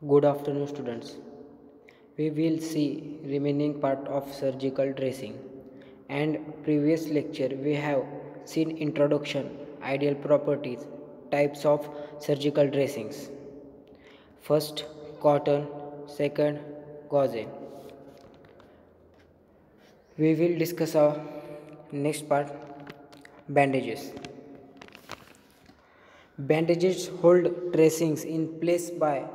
Good afternoon, students. We will see remaining part of surgical dressing. And previous lecture we have seen introduction, ideal properties, types of surgical dressings. First, cotton. Second, gauze. We will discuss our next part, bandages. Bandages hold dressings in place by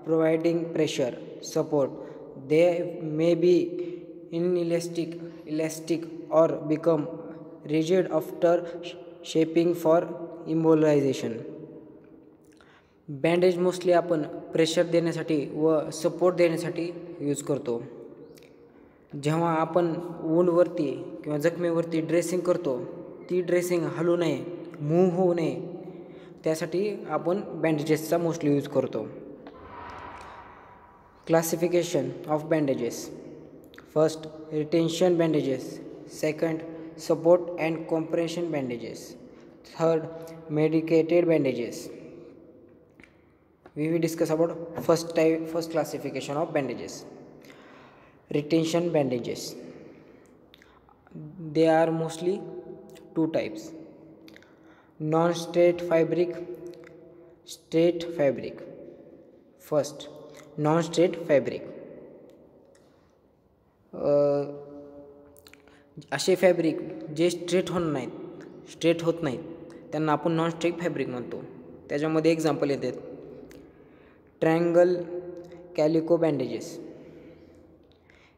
providing pressure support. They may be elastic or become rigid after shaping for immobilization. Bandage mostly आपण pressure देण्यासाठी व support देण्यासाठी use करतो. जेव्हा आपण वूंडवरती किंवा जखमेवरती dressing करतो, ती ड्रेसिंग हलू नये, मूव्ह होऊ नये, त्यासाठी आपण बँडेजेसचा मोस्टली यूज करतो. Classification of bandages. First, retention bandages. Second, support and compression bandages. Third, medicated bandages. We will discuss about first classification of bandages. Retention bandages. They are mostly two types: non-straight fabric, straight fabric. First, non-straight fabric. असे fabric जे straight होत नाहीत त्यांना आपण non straight fabric म्हणतो. त्याच्यामध्ये example येतात: Triangle calico bandages.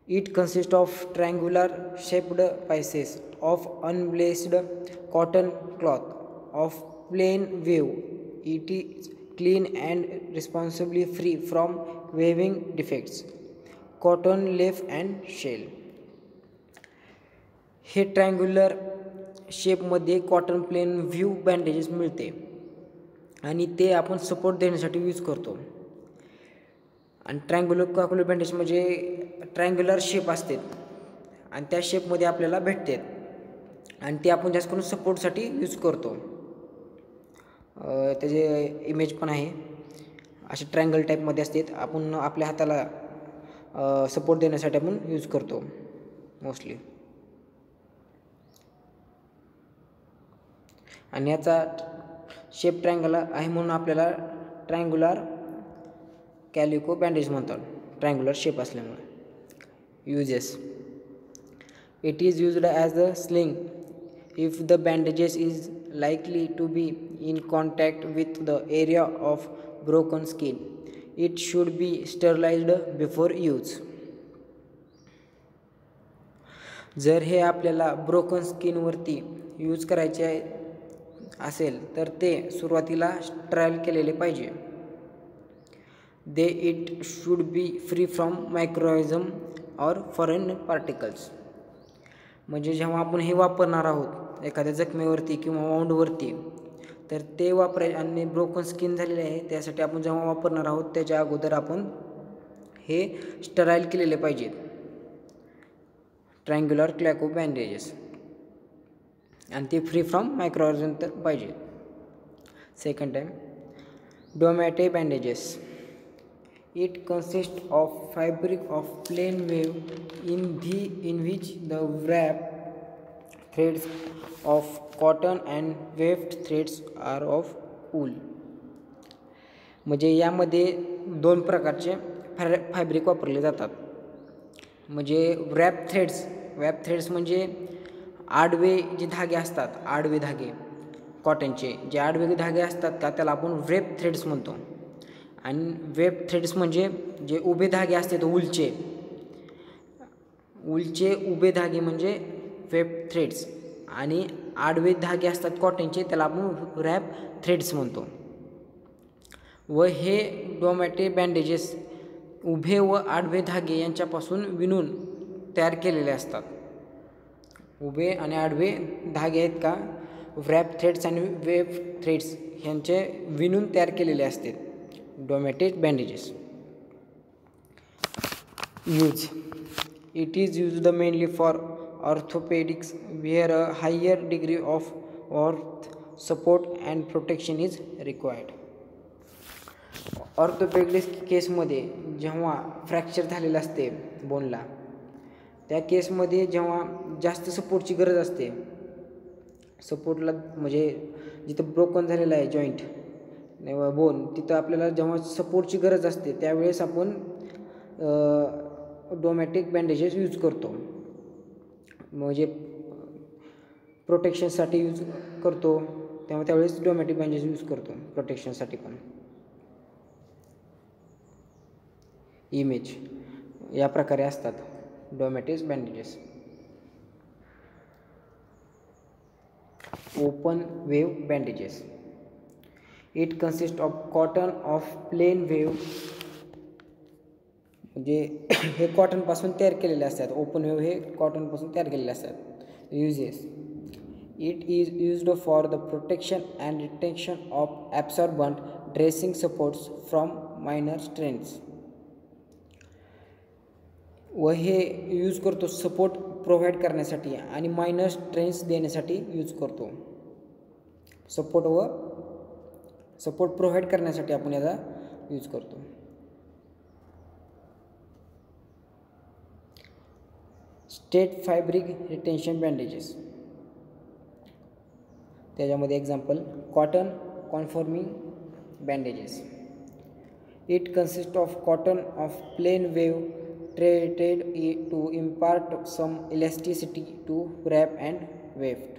It consists of triangular shaped pieces of unlaced cotton cloth of plain weave. It is clean and responsibly free from weaving defects, cotton leaf and shell. हे triangular शेपमध्ये cotton plain view bandages मिळते आणि ते आपण support देण्यासाठी use करतो. आणि triangular bandage म्हणजे ट्रायंग्युलर शेप असते आणि त्या शेपमध्ये आपल्याला भेटते आणि ते आपण जास्त करून सपोर्टसाठी यूज करतो. त्याचे इमेज पण आहे. असे ट्रायंगल टाईपमध्ये असतात. आपण आपल्या हाताला सपोर्ट देण्यासाठी आपण यूज करतो मोस्टली. आणि याचा शेप ट्रायंगल आहे म्हणून आपल्याला ट्रायंग्युलर कॅलिको बँडेज म्हणतात, ट्रायंग्युलर शेप असल्यामुळे. Uses. It is used as a sling if the bandages is likely to be in contact with the area of broken skin. It should be sterilised before use. जर हे आपल्याला broken स्किनवरती use करायचे असेल तर ते सुरुवातीला sterile केलेले पाहिजे. It should be free from microorganism और फॉरेन पार्टिकल्स. म्हणजे जेव्हा आपण हे वापरणार आहोत एखाद्या जखमेवरती किंवा वाऊंडवरती, तर ते वापरायचे. आणि ब्रोकन स्किन झालेले आहे त्यासाठी आपण जेव्हा वापरणार आहोत त्याच्या अगोदर आपण हे स्टराईल केलेले पाहिजेत, ट्रायंग्युलर क्लॅको बँडेजेस. आणि ते फ्री फ्रॉम मायक्रोऑर्गॅनिझम तर पाहिजे. Second time, domette bandages. It consists of fabric of plain weave in which the wrap threads of cotton and weft threads are of wool. म्हणजे यामध्ये दोन प्रकारचे फॅब्रिक वापरले जातात. म्हणजे वॅप थ्रेड्स म्हणजे आडवे जे धागे असतात, आडवे धागे कॉटनचे जे आडवे धागे असतात का त्याला आपण वेब थ्रेड्स म्हणतो. आणि वेब थ्रेड्स म्हणजे जे उभे धागे असतात वूलचे उभे धागे म्हणजे वेब थ्रेड्स. आणि आडवे धागे असतात कॉटनचे त्याला आपण रॅप थ्रेड्स म्हणतो. व हे डोमॅटे बँडेजेस उभे व आडवे धागे यांच्यापासून विणून तयार केलेले असतात. उभे आणि आडवे धागे आहेत का रॅप थ्रेड्स आणि वेब थ्रेड्स ह्यांचे विणून तयार केलेले असतात domette bandages. Use. It is used mainly for orthopaedics where a higher degree of earth support and protection is required. Orthopaedic केसमध्ये जेव्हा फ्रॅक्चर झालेलं असते बोनला, त्या केसमध्ये जेव्हा जास्त सपोर्टची गरज असते, सपोर्टला म्हणजे जिथं ब्रोकन झालेलं आहे जॉईंट बोन, तिथं आपल्याला जेव्हा सपोर्टची गरज असते त्यावेळेस आपण डोमॅटिक बँडेजेस यूज करतो. म्हणजे प्रोटेक्शनसाठी यूज करतो, तेव्हा त्यावेळेस डोमॅटिक बँडेज यूज करतो प्रोटेक्शनसाठी पण. इमेज या प्रकारे असतात domette bandages. Open wove bandages. It consist of cotton of plain weave, म्हणजे हे कॉटनपासून तयार केलेले असतात. ओपन वेव्ह हे कॉटनपासून तयार केलेले असतात. Uses. It is used for the protection and retention of absorbent dressing supports from minor strains. व हे यूज करतो सपोर्ट प्रोव्हाइड करण्यासाठी आणि मायनर स्ट्रेन्स देण्यासाठी यूज करतो. सपोर्ट प्रोव्हाइड करण्यासाठी आपण याचा यूज करतो. Stretch fabric retention bandages. त्याच्यामध्ये example cotton conforming bandages. It consist of cotton of plain weave treated to impart some elasticity to wrap and weft.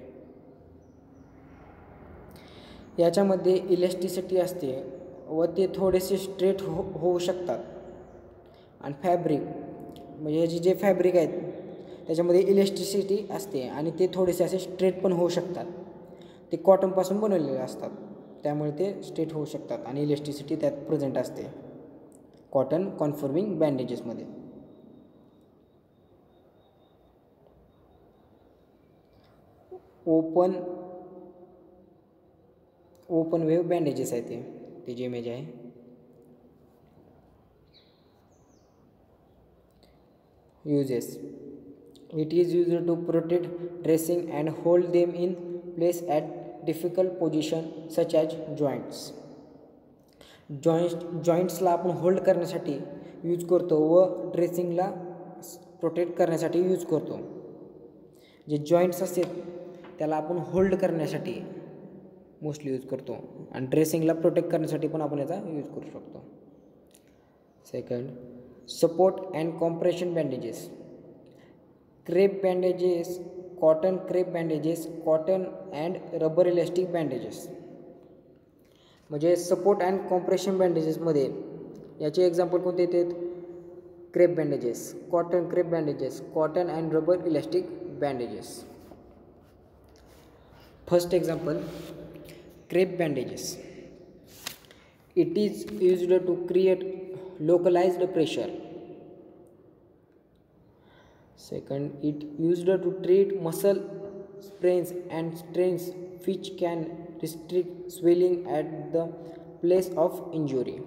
याच्यामध्ये इलॅस्टिसिटी असते व ते थोडेसे स्ट्रेट होऊ शकतात. आणि फॅब्रिक म्हणजे याचे जे फॅब्रिक आहेत त्याच्यामध्ये इलॅस्टिसिटी असते आणि ते थोडेसे असे स्ट्रेट पण होऊ शकतात. ते कॉटनपासून बनवलेले असतात, त्यामुळे ते स्ट्रेट होऊ शकतात आणि इलॅस्टिसिटी त्यात प्रेझेंट असते कॉटन कॉन्फॉर्मिंग बँडेजेसमध्ये. ओपन वेव्ह बँडेजेस आहे ते जी इमेज आहे. Uses. It is used to protect dressing and hold them in place at difficult position such as joints. जॉईंट्सला आपण होल्ड करण्यासाठी यूज करतो व ड्रेसिंगला प्रोटेक्ट करण्यासाठी यूज करतो. जे जॉईंट्स असतात त्याला आपण होल्ड करण्यासाठी मोस्टली यूज करतो आणि ड्रेसिंगला प्रोटेक्ट करण्यासाठी पण आपण याचा यूज करू शकतो. Second, support and compression bandages. Crepe bandages, cotton crepe bandages, cotton and rubber elastic bandages. म्हणजे सपोर्ट अँड कॉम्प्रेशन बँडेजेसमध्ये याचे एक्झाम्पल कोणते येतात? Crepe bandages, cotton crepe bandages, cotton and rubber elastic bandages. First example, crepe bandages. It is used to create localized pressure. Second, it used to treat muscle sprains and strains which can restrict swelling at the place of injury.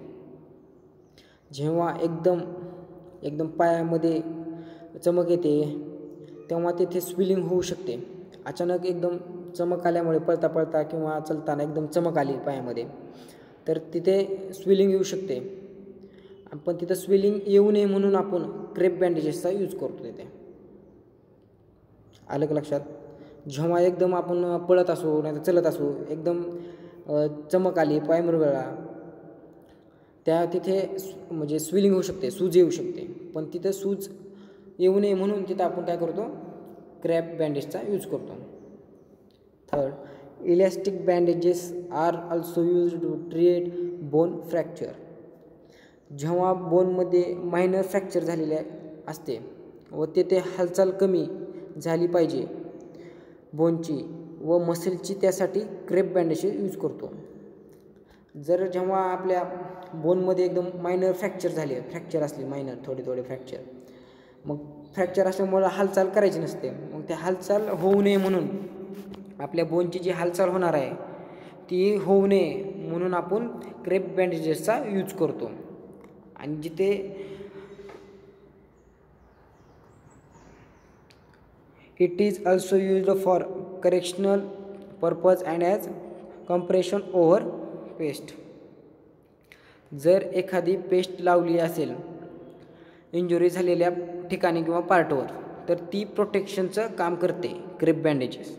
जेव्हा एकदम पायामध्ये चमक येते तेव्हा तेथे स्विलिंग होऊ शकते. अचानक एकदम चमक आल्यामुळे पळता किंवा चलताना एकदम चमक आली पायामध्ये तर तिथे स्विलिंग येऊ शकते. पण तिथं स्विलिंग येऊ नये म्हणून आपण क्रेप बँडेजेसचा यूज करतो तिथे. आलं का लक्षात? जेव्हा एकदम आपण पळत असू नाही तर चलत असू एकदम चमक आली, पाय मुरगळला, त्या तिथे म्हणजे स्विलिंग होऊ शकते, सूज येऊ शकते. पण तिथं सूज येऊ नये म्हणून तिथं आपण काय करतो? क्रेप बँडेजचा यूज करतो. Third, elastic bandages are also use to treat bone fracture. जेव्हा बोनमध्ये मायनर फ्रॅक्चर झालेले असते व तेथे हालचाल कमी झाली पाहिजे बोनची व मसलची, त्यासाठी क्रेप बँडेज यूज करतो. जेव्हा आपल्या बोनमध्ये एकदम मायनर फ्रॅक्चर असली मायनर थोडे फ्रॅक्चर, मग फ्रॅक्चर असल्यामुळे हालचाल करायची नसते. मग त्या हालचाल होऊ नये म्हणून आपल्या बोनची जी हालचाल होणार आहे ती होऊ नये म्हणून आपण क्रेप बँडेजेसचा यूज करतो. आणि जिथे it is also used for correctional purpose and as compression over paste. जर एखादी पेस्ट लावली असेल इंजुरी झालेल्या ठिकाणी किंवा पार्टवर, तर ती प्रोटेक्शनचं काम करते क्रेप बँडेजेस.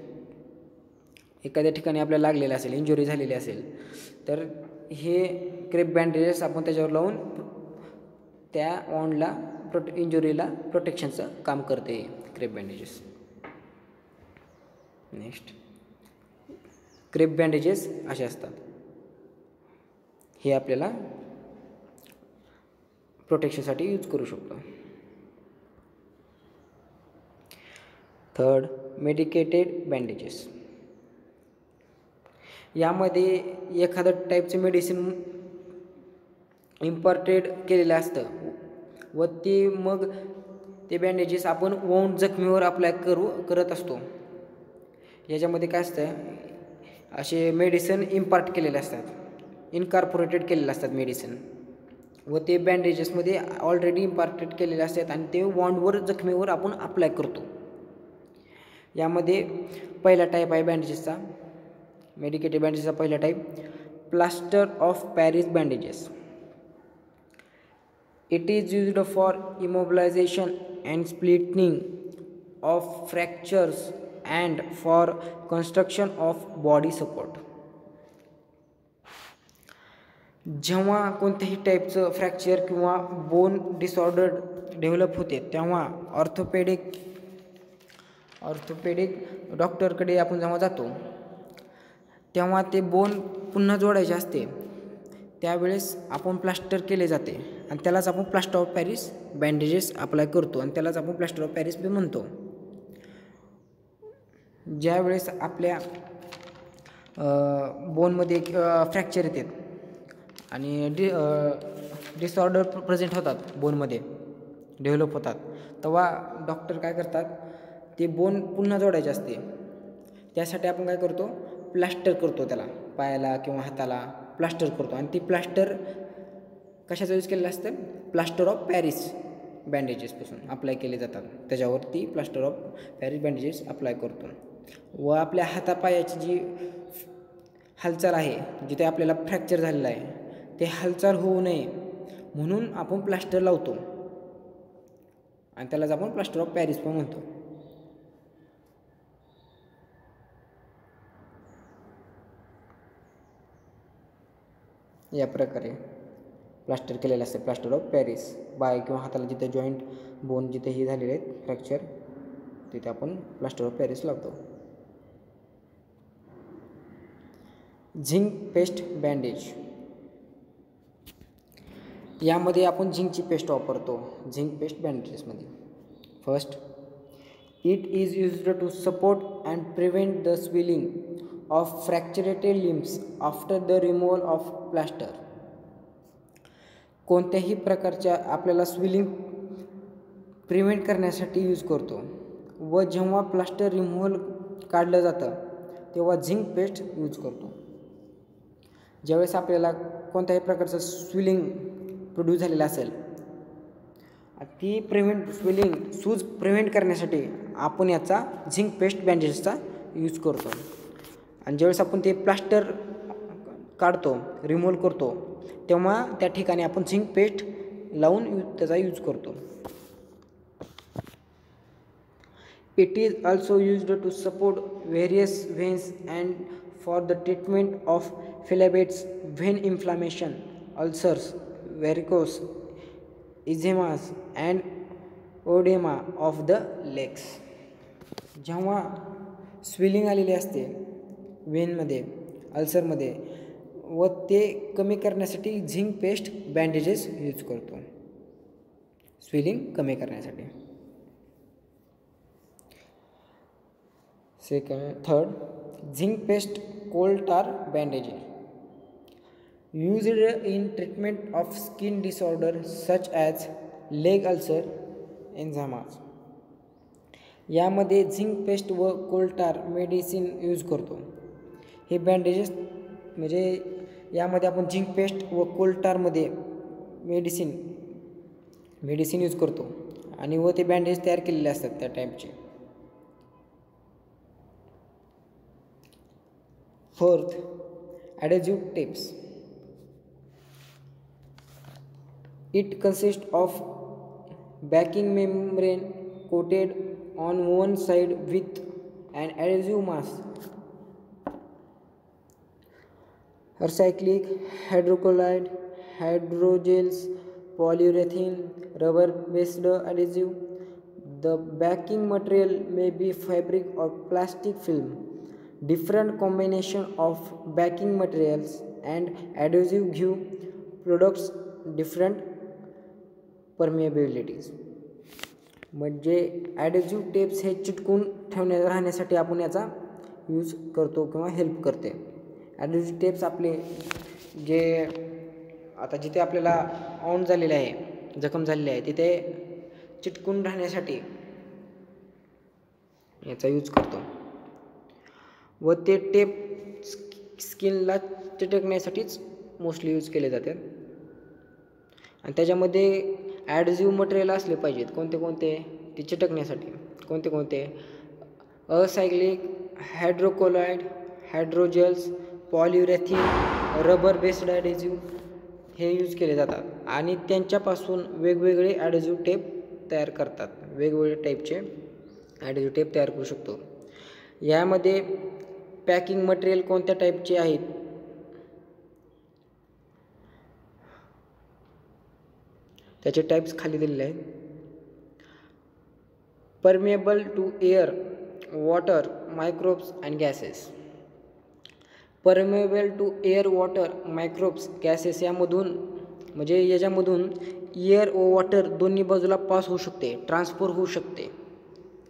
एखाद्या ठिकाणी आपल्याला लागलेलं असेल, इंजुरी झालेली असेल, तर हे क्रेप बँडेजेस आपण त्याच्यावर लावून त्या वॉन्डला इंजुरीला प्रोटेक्शनचं काम करते crepe bandages. Next, crepe bandages असे असतात, हे आपल्याला प्रोटेक्शनसाठी यूज करू शकतो. Third, medicated bandages. यामध्ये एखादं टाईपचं मेडिसिन इम्पॉर्टेड केलेलं असतं व मग ते बँडेजेस आपण वोंड जखमीवर अप्लाय करत असतो. याच्यामध्ये काय असतं, असे मेडिसिन इम्पार्ट केलेले असतात, इनकॉर्पोरेटेड केलेले असतात मेडिसिन, व ते बँडेजेसमध्ये ऑलरेडी इम्पार्टेड केलेले असतात आणि ते वॉन्डवर जखमीवर आपण अप्लाय करतो. यामध्ये पहिला टाईप आहे बँडेजेसचा, मेडिकेटेड बँडेजेसचा पहिला type, plaster of Paris bandages. It is used for immobilisation and splinting of fractures and for construction of body support. जेव्हा कोणत्याही टाईपचं फ्रॅक्चर किंवा बोन डिसऑर्डर डेव्हलप होते, तेव्हा ऑर्थोपेडिक डॉक्टरकडे आपण जेव्हा जातो, तेव्हा ते बोन पुन्हा जोडायचे असते, त्यावेळेस आपण प्लास्टर केले जाते आणि त्यालाच आपण plaster of Paris bandages apply करतो आणि त्यालाच आपण प्लास्टर ऑफ पॅरिस बी म्हणतो. ज्यावेळेस आपल्या बोनमध्ये फ्रॅक्चर येतात आणि डिसऑर्डर प्रेझेंट होतात, बोनमध्ये डेव्हलप होतात, तेव्हा डॉक्टर काय करतात, ते बोन पुन्हा जोडायचे असते. त्यासाठी आपण काय करतो, प्लास्टर करतो, त्याला पायाला किंवा हाताला प्लास्टर करतो आणि ती प्लास्टर कशाचं यूज केलेलं असतं, प्लास्टर ऑफ पॅरिस बँडेजेसपासून अप्लाय केले जातात. त्याच्यावरती plaster of Paris bandages apply करतो व आपल्या हातापायाची जी हालचाल आहे, जिथे आपल्याला फ्रॅक्चर झालेला आहे, ते हालचाल होऊ नये म्हणून आपण प्लास्टर लावतो आणि त्यालाच आपण प्लास्टर ऑफ पॅरिस पण म्हणतो. या प्रकारे प्लास्टर केलेलं असते, प्लास्टर ऑफ पॅरिस. पाय किंवा हाताला जिथे जॉईंट बोन जिथे हे झालेले आहेत फ्रॅक्चर, तिथे आपण प्लास्टर ऑफ पॅरिस लावतो. Zinc paste bandage. यामध्ये आपण झिंकची पेस्ट वापरतो झिंक पेस्ट बँडेजेसमध्ये. First, it is used to support and prevent the swelling of fractured limbs after the removal of plaster. कोणत्याही प्रकारच्या आपल्याला स्वेलिंग प्रिव्हेंट करण्यासाठी यूज करतो व जेव्हा प्लास्टर रिमूव्हल काढलं जातं तेव्हा झिंक पेस्ट यूज करतो. ज्यावेळेस आपल्याला कोणत्याही प्रकारचं स्वेलिंग प्रोड्यूस झालेलं असेल, ती सूज प्रिव्हेंट करण्यासाठी आपण याचा झिंक पेस्ट बँडेजचा यूज करतो. आणि ज्यावेळेस आपण ते प्लास्टर काढतो, रिमूव्ह करतो, तेव्हा त्या ठिकाणी आपण झिंक पेस्ट लावून त्याचा यूज करतो. It is also used to support various veins and for the treatment of filaments, when inflammation, ulcers, varicose, eczemas and oedema of the legs. जेव्हा स्वेलिंग आलेली असते वेनमध्ये, अल्सरमध्ये, व ते कमी करण्यासाठी झिंक पेस्ट बँडेजेस यूज करतो, स्वेलिंग कमी करण्यासाठी. Third, zinc paste coal tar bandages used in treatment of skin disorder such as leg ulcer, eczemas. यामध्ये झिंक पेस्ट व कोलटार मेडिसिन यूज करतो. हे बँडेजेस म्हणजे यामध्ये आपण झिंक पेस्ट व कोलटारमध्ये मेडिसिन यूज करतो आणि व ते बँडेज तयार केलेले असतात त्या टाईपचे. Fourth, adhesive tapes. It consists of backing membrane coated on one side with an adhesive mask. Recyclic hydrocolloid, hydrogels, polyurethane, rubber-based adhesive. The backing material may be fabric or plastic film. Different combination of backing materials and adhesive give products different permeabilities. म्हणजे ॲडेसिव्ह tapes हे चिटकून राहण्यासाठी आपण याचा use करतो किंवा help करते. ॲडेसिव्ह tapes आपले जे आता जिथे आपल्याला ऑन झालेले आहे, जखम झालेली आहे, तिथे चिटकून राहण्यासाठी याचा यूज करतो व ते टेप स्किनला चिटकण्यासाठीच मोस्टली यूज केले जातात. आणि त्याच्यामध्ये ॲडेसिव्ह मटेरियल असले पाहिजेत. कोणते कोणते ते चिटकण्यासाठी कोणते कोणते असायक्लिक हायड्रोकोलाइड, हायड्रोजेल्स, पॉलियुरेथिन, रबर बेस्ड ॲडेसिव्ह हे यूज केले जातात. आणि त्यांच्यापासून वेगवेगळे ॲडेसिव्ह टेप तयार करतात. वेगवेगळ्या टाईपचे ॲडेसिव्ह टेप तयार करू शकतो. यामध्ये पॅकिंग मटेरियल कोणत्या टाईपचे आहेत, त्याचे टाईप्स खाली दिलेले आहेत. Permeable to air, water, microbes and gases. Permeable to air, water, microbes, gases यामधून म्हणजे याच्यामधून एअर व वॉटर दोन्ही बाजूला पास होऊ शकते, ट्रान्सफर होऊ शकते.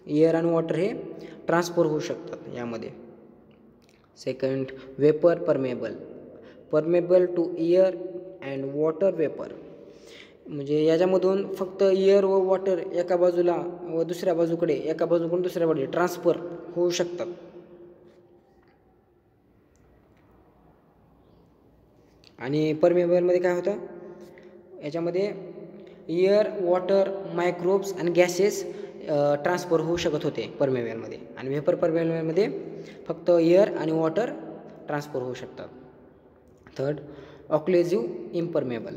एअर आणि वॉटर हे ट्रान्सफर होऊ शकतात यामध्ये. Second, vapour permeable. Permeable to air and water vapour म्हणजे याच्यामधून फक्त एअर व वॉटर एका बाजूला व दुसऱ्या बाजूकडे, एका बाजूकडून दुसऱ्या बाजूला ट्रान्सफर होऊ शकतात. आणि परमिएबलमध्ये काय होतं, याच्यामध्ये एअर, वॉटर, मायक्रोब्स आणि गॅसेस ट्रान्सफर होऊ शकत होते परमिएबलमध्ये. आणि वेपर परमिएबलमध्ये फक्त एअर आणि वॉटर ट्रान्सफर होऊ शकतात. Third, occlusive impermeable.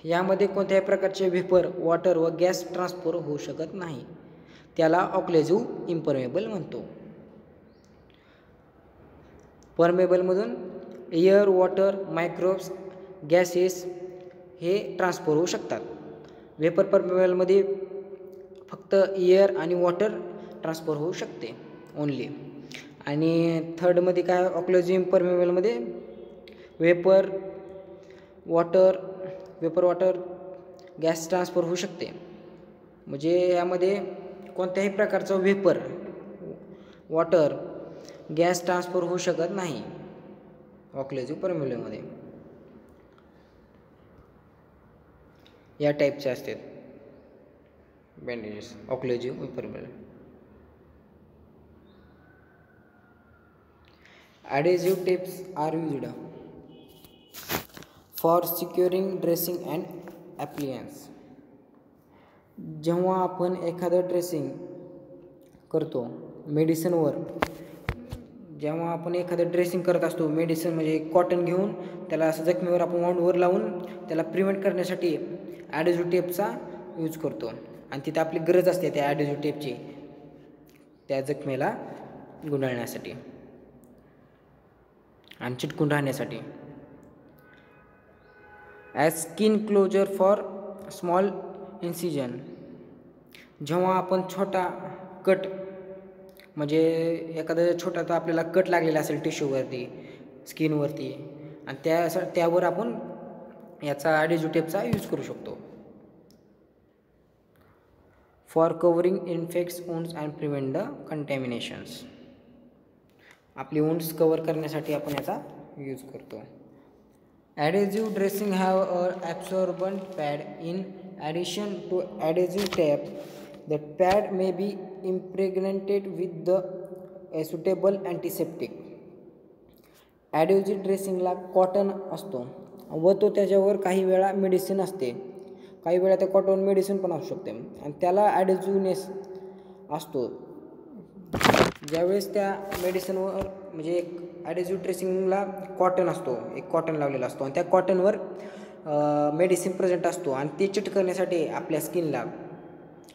यामध्ये कोणत्याही प्रकारचे वेपर, वॉटर व गॅस ट्रान्सफर होऊ शकत नाही. त्याला ऑक्लेजिव्ह इम्परमेबल म्हणतो. परमेबलमधून एअर, वॉटर, मायक्रोब्स, गॅसेस हे ट्रान्सफर होऊ शकतात. वेपर परमेबलमध्ये फक्त एअर आणि वॉटर ट्रान्सफर होऊ शकते ओनली. आणि थर्डमध्ये काय, ऑक्लेजिव्ह इम्परमेबलमध्ये वेपर वॉटर गॅस ट्रान्सफर होऊ शकते. म्हणजे यामध्ये कोणत्याही प्रकारचं वेपर, वॉटर, गॅस ट्रान्सफर होऊ शकत नाही ऑक्लेजिव्ह परमिएबलमध्ये. या टाईपचे असतात bandages occlusive impermeable. Adhesive tapes are used for securing dressing and appliance. जेव्हा आपण एखादं ड्रेसिंग करतो मेडिसिनवर, जेव्हा आपण एखादं ड्रेसिंग करत असतो मेडिसिन म्हणजे कॉटन घेऊन त्याला असं जखमीवर आपण वाऊंडवर लावून त्याला प्रिव्हेंट करण्यासाठी ॲडेसिव्ह टेपचा यूज करतो. आणि तिथे आपली गरज असते त्या ॲडेसिव्ह टेपची त्या जखमेला गुंडाळण्यासाठी आणि चिटकून राहण्यासाठी. As skin closure for small incision. जेव्हा आपण छोटा कट म्हणजे एखादा छोटा तर आपल्याला कट लागलेला असेल टिश्यूवरती, स्किनवरती, आणि त्यावर आपण याचा ॲडेसिव्ह टेपचा यूज करू शकतो. For covering infects wounds and prevent the contaminations. आपली वुंड्स कवर करण्यासाठी आपण याचा यूज करतो. Adhesive dressing have a absorbent pad in addition to adhesive tape. The pad may be impregnated with the a suitable antiseptic. Adhesive ड्रेसिंगला cotton असतो व तो त्याच्यावर काही वेळा मेडिसिन असते, काही वेळा त्या कॉटन मेडिसिन पण असू शकते आणि त्याला ॲडेसिव्हनेस असतो. ज्यावेळेस त्या मेडिसिनवर म्हणजे एक ॲडेसिव्ह ड्रेसिंगला कॉटन असतो, एक कॉटन लावलेला असतो आणि त्या कॉटनवर मेडिसिन प्रेझेंट असतो आणि ते चिटकवण्यासाठी आपल्या स्किनला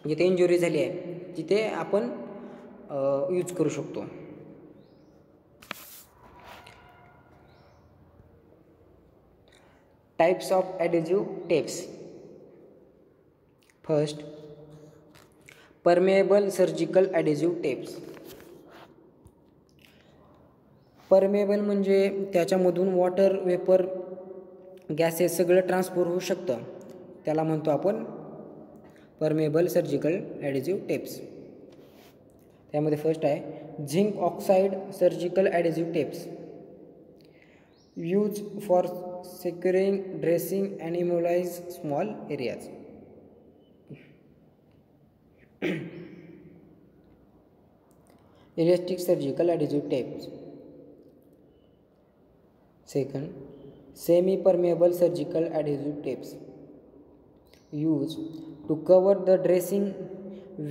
जिथे इंजुरी झाली आहे तिथे आपण यूज करू शकतो. Types of adhesive tapes. First, permeable surgical adhesive tapes. Permeable म्हणजे त्याच्यामधून वॉटर, वेपर, गॅसेस सगळं ट्रान्सफर होऊ शकतं, त्याला म्हणतो आपण परमेएबल सर्जिकल ॲडेझिव्ह टेप्स. त्यामध्ये फर्स्ट आहे zinc oxide surgical adhesive tapes, use for securing, dressing and immobilize small areas. Elastic surgical adhesive tapes. Second, semi-permeable surgical adhesive tapes, used to cover the dressing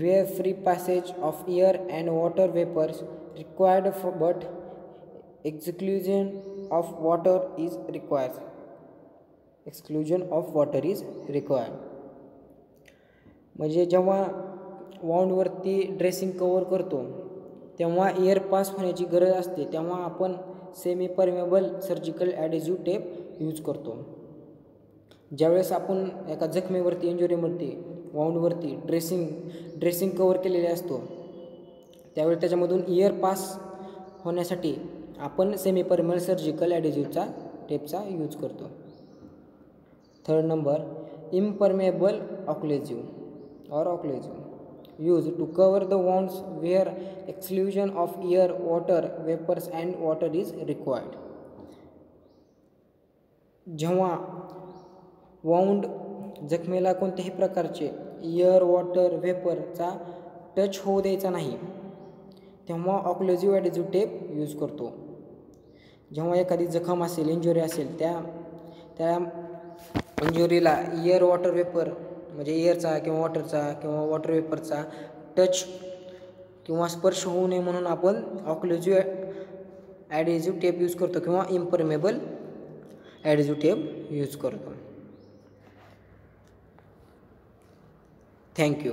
where free passage of air and water vapors required but exclusion of water is required. म्हणजे जेव्हा वाऊंडवरती dressing cover करतो तेव्हा air pass होण्याची गरज असते, तेव्हा आपण semi permeable surgical adhesive tape use करतो. ज्यावेळेस आपण एका जखमेवरती, इंजुरीवरती, वाऊंडवरती ड्रेसिंग कवर केलेले असतो त्यावेळी त्याच्यामधून एअर पास होण्यासाठी आपण सेमी परमेबल सर्जिकल ॲडेझिव्हचा टेपचा यूज करतो. Third number, impermeable occlusive used to cover the wounds where exclusion of air, water, vapors and water is required. जेव्हा वाऊंड जखमेला कोणत्याही प्रकारचे एअर, वॉटर, वेपरचा टच होऊ द्यायचा नाही तेव्हा ऑक्लुझिव्ह ॲडेझिव्ह टेप यूज करतो. जेव्हा एखादी जखम असेल, इंजुरी असेल, त्या इंजुरीला एअर, वॉटर, वेपर म्हणजे एअरचा किंवा वॉटरचा किंवा वॉटर वेपरचा टच किंवा स्पर्श होऊ नये म्हणून आपण ऑक्लुझिव्ह ॲडेझिव्ह टेप यूज करतो किंवा इम्परमेबल ॲडेझिव्ह टेप यूज करतो. थँक्यू.